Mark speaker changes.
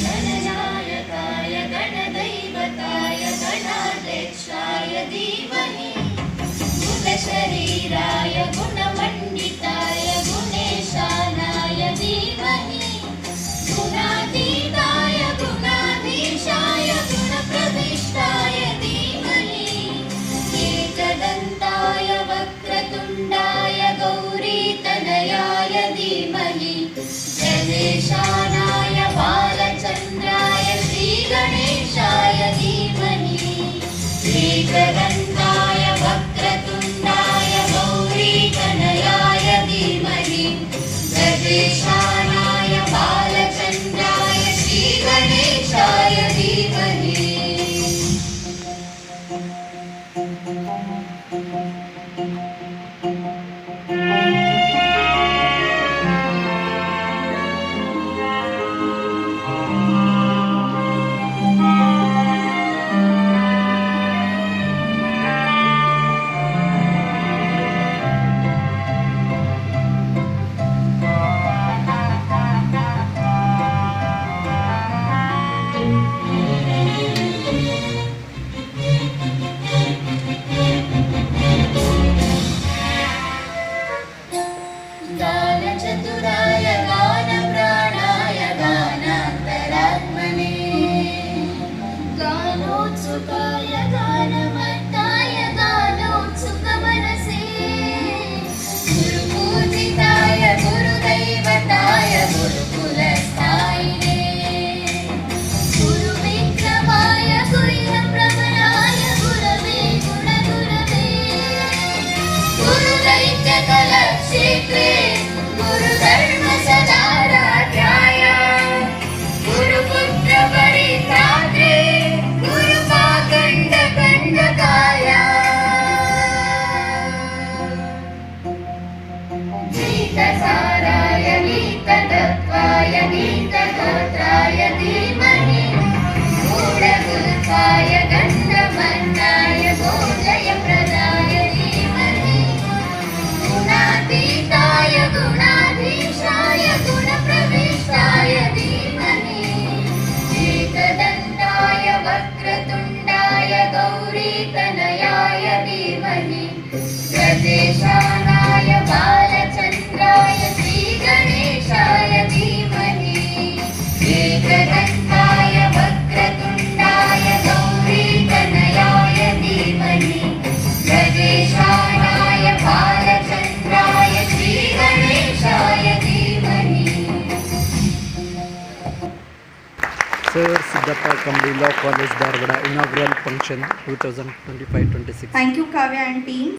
Speaker 1: गणनायकाय गणदैवताय गणाध्यक्षाय धीमहि गुणशरीराय गुणमण्डिताय गुणेशानाय धीमहि गुणातीताय गुणाधीशाय गुणप्रविष्टाय धीमहि एकदन्ताय वक्रतुण्डाय गौरीतनयाय धीमहि गणेशानाय बालचन्द्राय श्रीगणेशाय धीमहि एकदन्ताय वक्रतुण्डाय गौरीतनयाय धीमहि गणेशानाय बालचन्द्राय श्रीगणेशाय धीमहि। गानचतुराय गानप्राणाय गानान्तरात्मने गानोत्सुकाय गानमत्ताय गानोत्सुकमनसे गुरुपूजिताय गुरुदैवताय गुरुकुलस्थायिने गुरुविक्रमाय गुह्यप्रवराय गुरवे गुणगुरवे गुरुदैत्यकलक्षेत्रे गुरुधर्मसदाराध्याय गुरुपुत्रपरित्रात्रे गुरुपाखण्डकण्डकाय गीतसाराय गीततत्त्वाय गीतगोत्राय धीमहि गूढगुल्फाय गन्धमन्नाय भोजयप्रदाय धीमहि गुणातीताय गुणाधीशाय गुणप्रविष्टाय धीमहि एकदन्ताय वक्रतुण्डाय गौरीतनयाय धीमहि गणेशानाय बालचन्द्राय श्रीगणेशाय धीमहि एकदन्ताय वक्रतुण्डाय गौरीतनयाय धीमहि गणेशानाय बालचन्द्राय श्रीगणेशाय धीमहि।
Speaker 2: Sir Siddhappa Kambli Law College Dharwada inaugural function 2025-26.
Speaker 3: Thank you, Kavya and team.